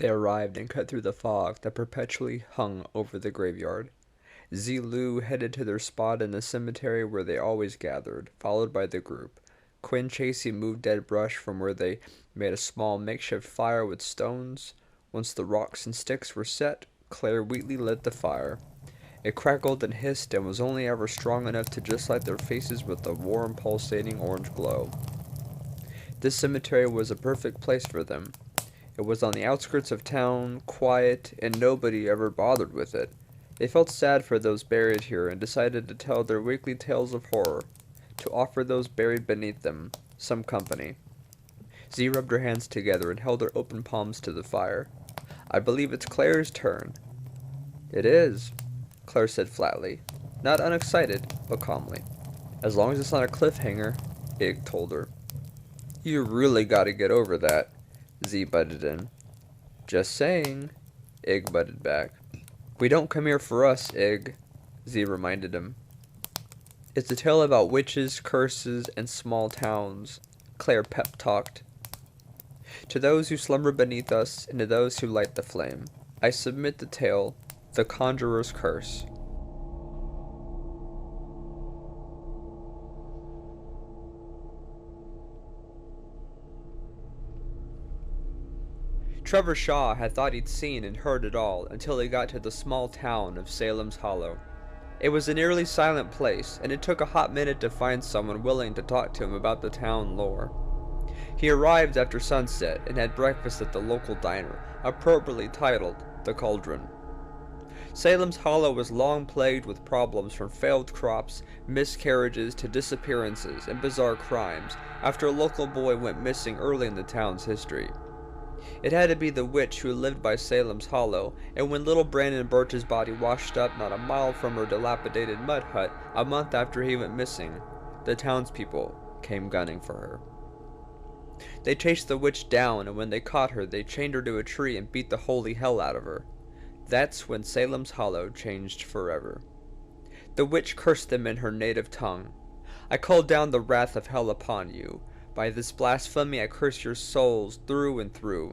They arrived and cut through the fog that perpetually hung over the graveyard. Zilu headed to their spot in the cemetery where they always gathered, followed by the group. Quinn Chasey moved dead brush from where they made a small makeshift fire with stones. Once the rocks and sticks were set, Claire Wheatley lit the fire. It crackled and hissed and was only ever strong enough to just light their faces with a warm, pulsating orange glow. This cemetery was a perfect place for them. It was on the outskirts of town, quiet, and nobody ever bothered with it. They felt sad for those buried here and decided to tell their weekly tales of horror, to offer those buried beneath them some company. Z rubbed her hands together and held her open palms to the fire. "I believe it's Claire's turn." "It is," Claire said flatly, not unexcited, but calmly. "As long as it's not a cliffhanger," Ig told her. "You really gotta get over that," Z butted in. "Just saying," Ig butted back. "We don't come here for us, Ig," Z reminded him. "It's a tale about witches, curses, and small towns," Claire pep-talked. "To those who slumber beneath us, and to those who light the flame, I submit the tale, The Conjurer's Curse." Trevor Shaw had thought he'd seen and heard it all until he got to the small town of Salem's Hollow. It was an eerily silent place, and it took a hot minute to find someone willing to talk to him about the town lore. He arrived after sunset and had breakfast at the local diner, appropriately titled The Cauldron. Salem's Hollow was long plagued with problems from failed crops, miscarriages, to disappearances and bizarre crimes after a local boy went missing early in the town's history. It had to be the witch who lived by Salem's Hollow, and when little Brandon Birch's body washed up not a mile from her dilapidated mud hut a month after he went missing, the townspeople came gunning for her. They chased the witch down, and when they caught her, they chained her to a tree and beat the holy hell out of her. That's when Salem's Hollow changed forever. The witch cursed them in her native tongue. "I call down the wrath of hell upon you. By this blasphemy I curse your souls through and through.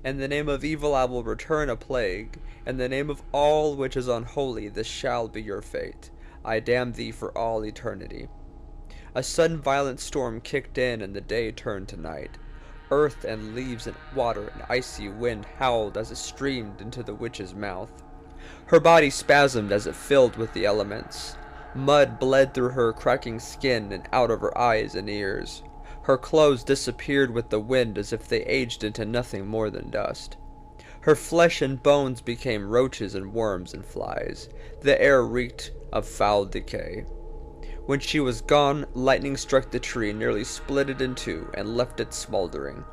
In the name of evil I will return a plague. In the name of all which is unholy this shall be your fate. I damn thee for all eternity." A sudden violent storm kicked in and the day turned to night. Earth and leaves and water and icy wind howled as it streamed into the witch's mouth. Her body spasmed as it filled with the elements. Mud bled through her cracking skin and out of her eyes and ears. Her clothes disappeared with the wind as if they aged into nothing more than dust. Her flesh and bones became roaches and worms and flies. The air reeked of foul decay. When she was gone, lightning struck the tree and nearly split it in two and left it smoldering.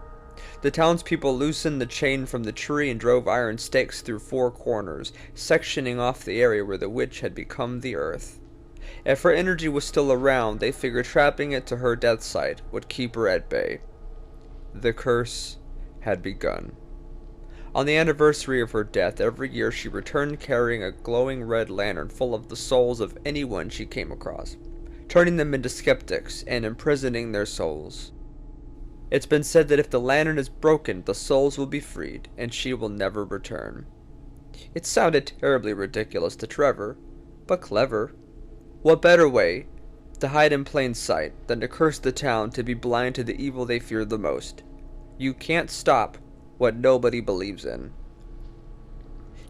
The townspeople loosened the chain from the tree and drove iron stakes through four corners, sectioning off the area where the witch had become the earth. If her energy was still around, they figured trapping it to her death site would keep her at bay. The curse had begun. On the anniversary of her death, every year she returned carrying a glowing red lantern full of the souls of anyone she came across, turning them into skeptics and imprisoning their souls. It's been said that if the lantern is broken, the souls will be freed, and she will never return. It sounded terribly ridiculous to Trevor, but clever. What better way to hide in plain sight than to curse the town to be blind to the evil they fear the most? You can't stop what nobody believes in.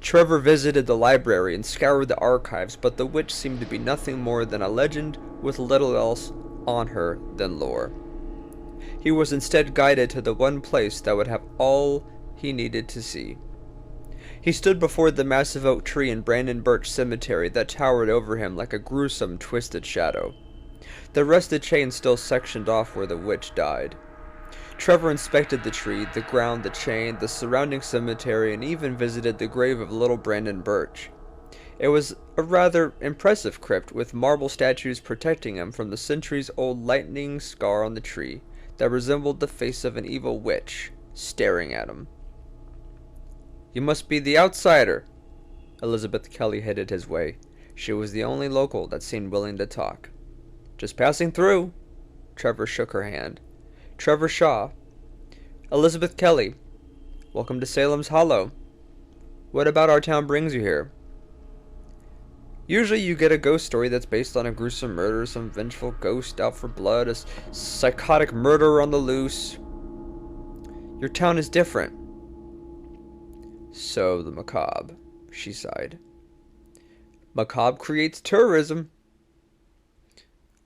Trevor visited the library and scoured the archives, but the witch seemed to be nothing more than a legend with little else on her than lore. He was instead guided to the one place that would have all he needed to see. He stood before the massive oak tree in Brandon Birch Cemetery that towered over him like a gruesome, twisted shadow. The rusted chain still sectioned off where the witch died. Trevor inspected the tree, the ground, the chain, the surrounding cemetery, and even visited the grave of little Brandon Birch. It was a rather impressive crypt, with marble statues protecting him from the centuries-old lightning scar on the tree that resembled the face of an evil witch staring at him. "You must be the outsider." Elizabeth Kelly headed his way. She was the only local that seemed willing to talk. "Just passing through." Trevor shook her hand. "Trevor Shaw." "Elizabeth Kelly. Welcome to Salem's Hollow. What about our town brings you here? Usually you get a ghost story that's based on a gruesome murder, some vengeful ghost out for blood, a psychotic murderer on the loose. Your town is different. So the macabre, she sighed. Macabre creates tourism.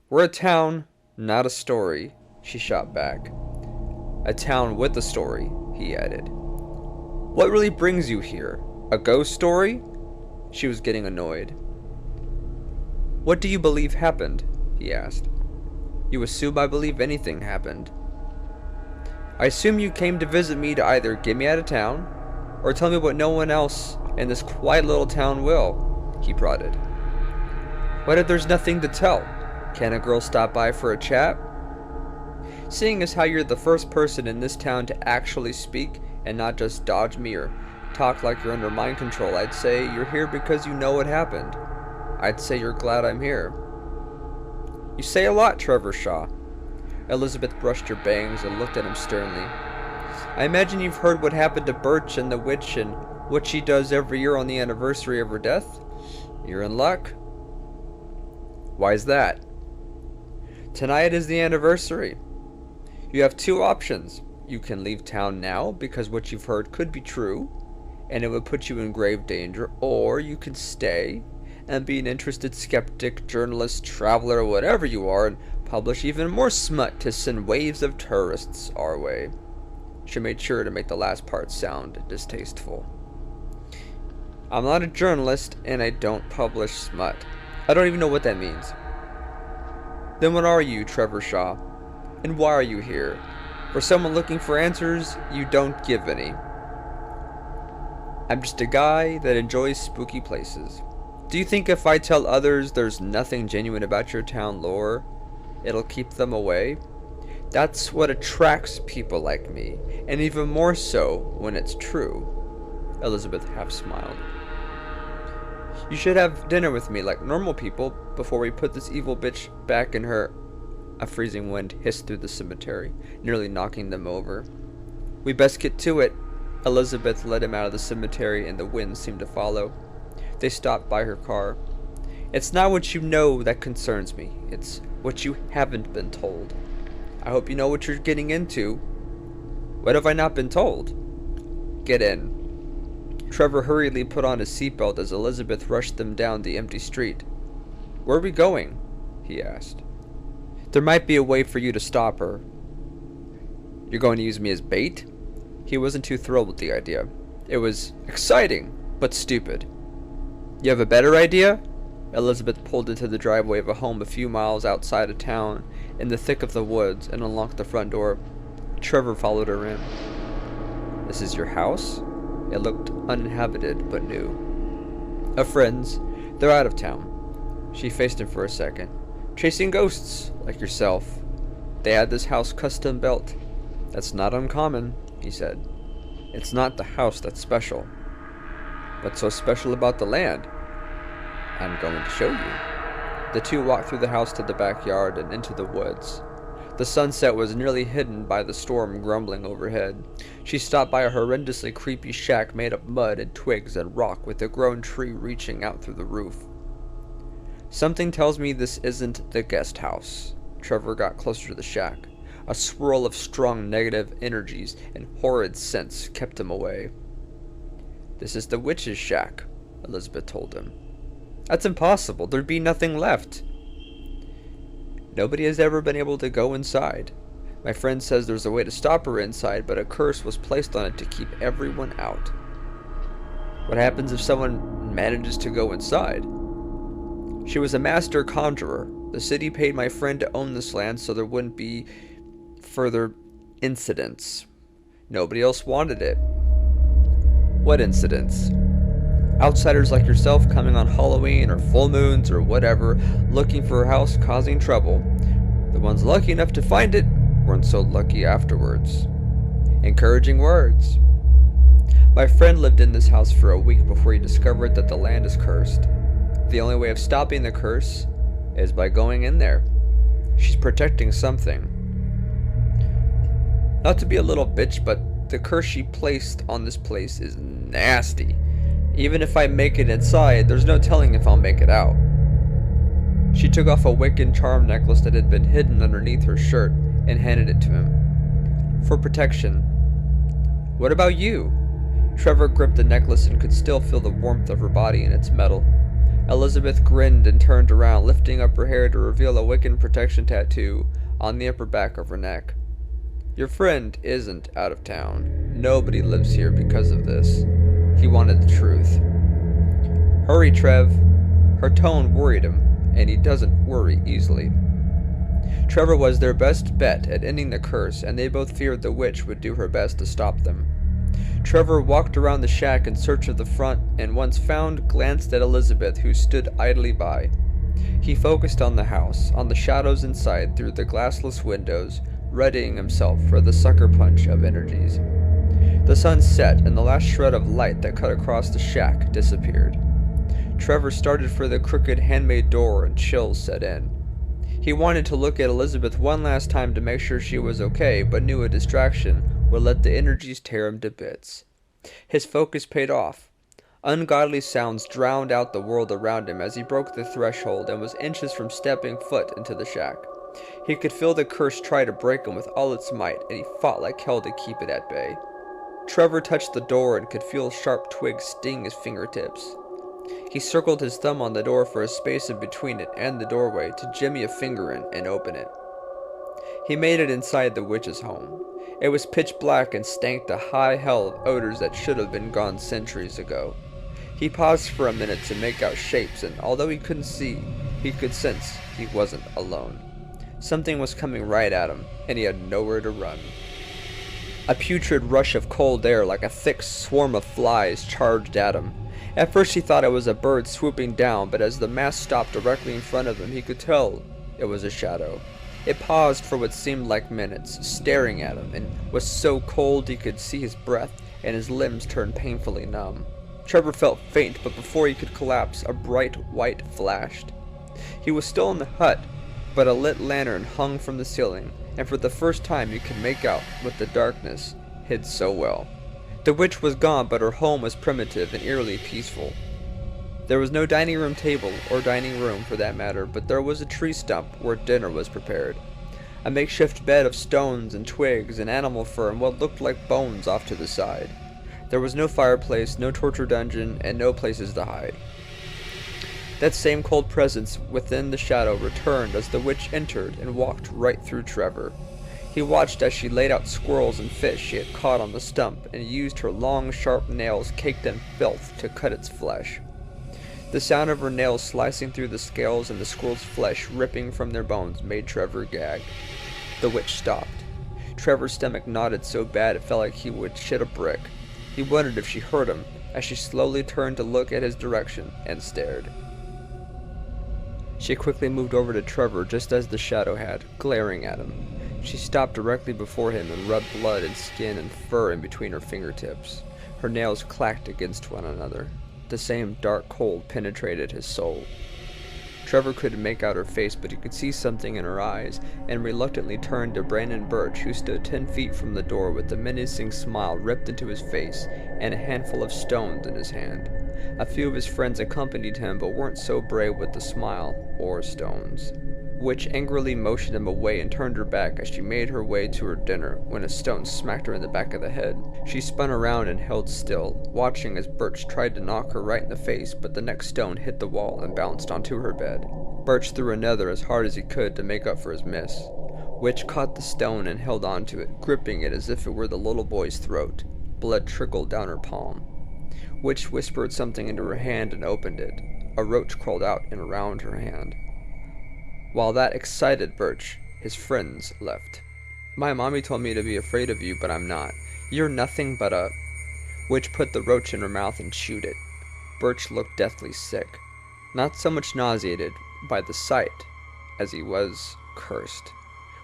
We're a town, not a story, she shot back. A town with a story, he added. What really brings you here? A ghost story? She was getting annoyed. What do you believe happened? He asked. You assume I believe anything happened. I assume you came to visit me to either get me out of town, or tell me what no one else in this quiet little town will, he prodded. What if there's nothing to tell? Can a girl stop by for a chat? Seeing as how you're the first person in this town to actually speak and not just dodge me or talk like you're under mind control, I'd say you're here because you know what happened. I'd say you're glad I'm here. You say a lot, Trevor Shaw. Elizabeth brushed her bangs and looked at him sternly. I imagine you've heard what happened to Birch and the witch and what she does every year on the anniversary of her death. You're in luck. Why's that? Tonight is the anniversary. You have two options. You can leave town now because what you've heard could be true, and it would put you in grave danger, or you can stay and be an interested skeptic, journalist, traveler, whatever you are, and publish even more smut to send waves of tourists our way. She made sure to make the last part sound distasteful. I'm not a journalist, and I don't publish smut. I don't even know what that means. Then what are you, Trevor Shaw? And why are you here? For someone looking for answers, you don't give any. I'm just a guy that enjoys spooky places. Do you think if I tell others there's nothing genuine about your town lore, it'll keep them away? That's what attracts people like me, and even more so when it's true. Elizabeth half smiled. You should have dinner with me like normal people before we put this evil bitch back in her... A freezing wind hissed through the cemetery, nearly knocking them over. We best get to it. Elizabeth led him out of the cemetery and the wind seemed to follow. They stopped by her car. It's not what you know that concerns me. It's what you haven't been told. I hope you know what you're getting into. What have I not been told? Get in. Trevor hurriedly put on his seatbelt as Elizabeth rushed them down the empty street. Where are we going? He asked. There might be a way for you to stop her. You're going to use me as bait? He wasn't too thrilled with the idea. It was exciting, but stupid. You have a better idea? Elizabeth pulled into the driveway of a home a few miles outside of town, in the thick of the woods, and unlocked the front door. Trevor followed her in. This is your house? It looked uninhabited, but new. A friend's. They're out of town. She faced him for a second. Chasing ghosts, like yourself. They had this house custom built. That's not uncommon, he said. It's not the house that's special. What's so special about the land? I'm going to show you. The two walked through the house to the backyard and into the woods. The sunset was nearly hidden by the storm grumbling overhead. She stopped by a horrendously creepy shack made of mud and twigs and rock with a grown tree reaching out through the roof. Something tells me this isn't the guest house. Trevor got closer to the shack. A swirl of strong negative energies and horrid scents kept him away. This is the witch's shack, Elizabeth told him. That's impossible. There'd be nothing left. Nobody has ever been able to go inside. My friend says there's a way to stop her inside, but a curse was placed on it to keep everyone out. What happens if someone manages to go inside? She was a master conjurer. The city paid my friend to own this land so there wouldn't be further incidents. Nobody else wanted it. What incidents? Outsiders like yourself coming on Halloween or full moons or whatever, looking for a house causing trouble. The ones lucky enough to find it weren't so lucky afterwards. Encouraging words. My friend lived in this house for a week before he discovered that the land is cursed. The only way of stopping the curse is by going in there. She's protecting something. Not to be a little bitch, but The curse she placed on this place is nasty. Even if I make it inside, there's no telling if I'll make it out. She took off a wicked charm necklace that had been hidden underneath her shirt and handed it to him. For protection. What about you? Trevor gripped the necklace and could still feel the warmth of her body in its metal. Elizabeth grinned and turned around, lifting up her hair to reveal a Wiccan protection tattoo on the upper back of her neck. Your friend isn't out of town. Nobody lives here because of this. He wanted the truth. Hurry, Trev. Her tone worried him, and he doesn't worry easily. Trevor was their best bet at ending the curse, and they both feared the witch would do her best to stop them. Trevor walked around the shack in search of the front, and once found, glanced at Elizabeth, who stood idly by. He focused on the house, on the shadows inside through the glassless windows, readying himself for the sucker punch of energies. The sun set, and the last shred of light that cut across the shack disappeared. Trevor started for the crooked handmade door, and chills set in. He wanted to look at Elizabeth one last time to make sure she was okay, but knew a distraction would let the energies tear him to bits. His focus paid off. Ungodly sounds drowned out the world around him as he broke the threshold and was inches from stepping foot into the shack. He could feel the curse try to break him with all its might, and he fought like hell to keep it at bay. Trevor touched the door and could feel sharp twigs sting his fingertips. He circled his thumb on the door for a space in between it and the doorway to jimmy a finger in and open it. He made it inside the witch's home. It was pitch black and stank to high hell of odors that should have been gone centuries ago. He paused for a minute to make out shapes, and although he couldn't see, he could sense he wasn't alone. Something was coming right at him, and he had nowhere to run. A putrid rush of cold air like a thick swarm of flies charged at him. At first he thought it was a bird swooping down, but as the mass stopped directly in front of him, he could tell it was a shadow. It paused for what seemed like minutes, staring at him, and was so cold he could see his breath, and his limbs turned painfully numb. Trevor felt faint, but before he could collapse, a bright white flashed. He was still in the hut, but a lit lantern hung from the ceiling, and for the first time he could make out what the darkness hid so well. The witch was gone, but her home was primitive and eerily peaceful. There was no dining room table, or dining room for that matter, but there was a tree stump where dinner was prepared. A makeshift bed of stones and twigs and animal fur and what looked like bones off to the side. There was no fireplace, no torture dungeon, and no places to hide. That same cold presence within the shadow returned as the witch entered and walked right through Trevor. He watched as she laid out squirrels and fish she had caught on the stump and used her long, sharp nails caked in filth to cut its flesh. The sound of her nails slicing through the scales and the squirrel's flesh ripping from their bones made Trevor gag. The witch stopped. Trevor's stomach knotted so bad it felt like he would shit a brick. He wondered if she heard him as she slowly turned to look at his direction and stared. She quickly moved over to Trevor just as the shadow had, glaring at him. She stopped directly before him and rubbed blood and skin and fur in between her fingertips. Her nails clacked against one another. The same dark cold penetrated his soul. Trevor couldn't make out her face, but he could see something in her eyes, and reluctantly turned to Brandon Birch, who stood 10 feet from the door with a menacing smile ripped into his face and a handful of stones in his hand. A few of his friends accompanied him, but weren't so brave with the smile or stones. Witch angrily motioned him away and turned her back as she made her way to her dinner when a stone smacked her in the back of the head. She spun around and held still, watching as Birch tried to knock her right in the face, but the next stone hit the wall and bounced onto her bed. Birch threw another as hard as he could to make up for his miss. Witch caught the stone and held onto it, gripping it as if it were the little boy's throat. Blood trickled down her palm. Witch whispered something into her hand and opened it. A roach crawled out and around her hand. While that excited Birch, his friends left. My mommy told me to be afraid of you, but I'm not. You're nothing but a... Witch put the roach in her mouth and chewed it. Birch looked deathly sick. Not so much nauseated by the sight as he was cursed.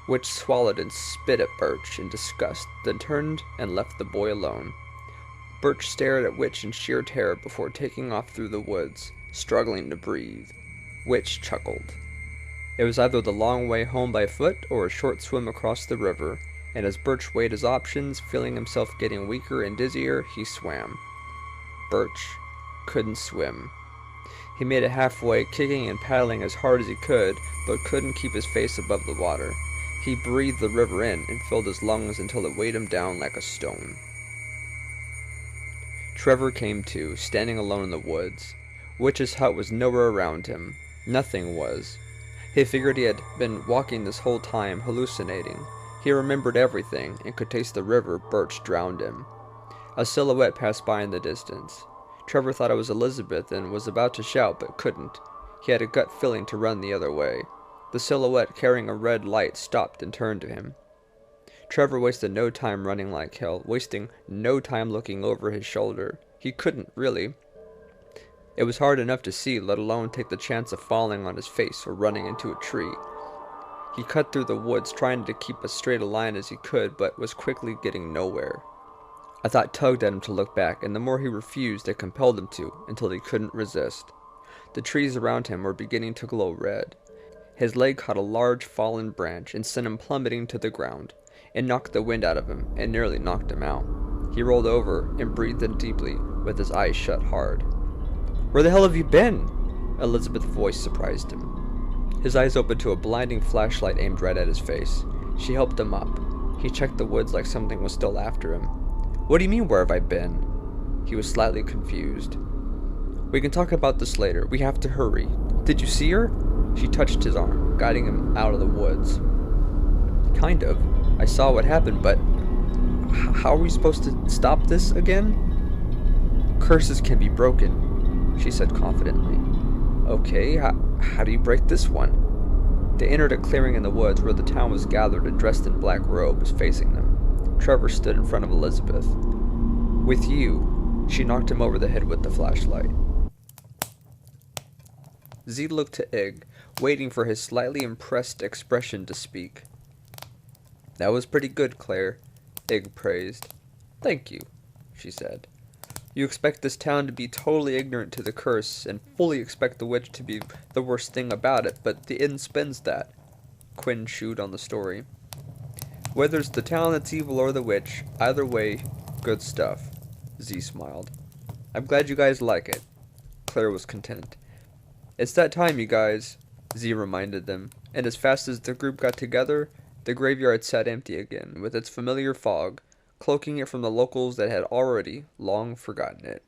Witch swallowed and spit at Birch in disgust, then turned and left the boy alone. Birch stared at Witch in sheer terror before taking off through the woods, struggling to breathe. Witch chuckled. It was either the long way home by foot or a short swim across the river, and as Birch weighed his options, feeling himself getting weaker and dizzier, he swam. Birch couldn't swim. He made it halfway, kicking and paddling as hard as he could, but couldn't keep his face above the water. He breathed the river in and filled his lungs until it weighed him down like a stone. Trevor came to, standing alone in the woods. Witch's hut was nowhere around him. Nothing was. He figured he had been walking this whole time, hallucinating. He remembered everything, and could taste the river Birch drowned in. A silhouette passed by in the distance. Trevor thought it was Elizabeth and was about to shout, but couldn't. He had a gut feeling to run the other way. The silhouette carrying a red light stopped and turned to him. Trevor wasted no time running like hell, wasting no time looking over his shoulder. He couldn't, really. It was hard enough to see, let alone take the chance of falling on his face or running into a tree. He cut through the woods, trying to keep as straight a line as he could, but was quickly getting nowhere. A thought tugged at him to look back, and the more he refused, it compelled him to, until he couldn't resist. The trees around him were beginning to glow red. His leg caught a large fallen branch and sent him plummeting to the ground. It knocked the wind out of him, and nearly knocked him out. He rolled over and breathed in deeply, with his eyes shut hard. "Where the hell have you been?" Elizabeth's voice surprised him. His eyes opened to a blinding flashlight aimed right at his face. She helped him up. He checked the woods like something was still after him. "What do you mean, where have I been?" He was slightly confused. "We can talk about this later. We have to hurry. Did you see her?" She touched his arm, guiding him out of the woods. "Kind of. I saw what happened, but how are we supposed to stop this again?" "Curses can be broken," she said confidently. "Okay, how do you break this one?" They entered a clearing in the woods where the town was gathered and dressed in black robes, facing them. Trevor stood in front of Elizabeth. "With you." She knocked him over the head with the flashlight. Z looked to Ig, waiting for his slightly impressed expression to speak. "That was pretty good, Claire," Ig praised. "Thank you," she said. "You expect this town to be totally ignorant to the curse, and fully expect the witch to be the worst thing about it, but the inn spins that." Quinn chewed on the story. "Whether it's the town that's evil or the witch, either way, good stuff." Z smiled. "I'm glad you guys like it." Claire was content. "It's that time, you guys," Z reminded them, and as fast as the group got together, the graveyard sat empty again, with its familiar fog, cloaking it from the locals that had already long forgotten it.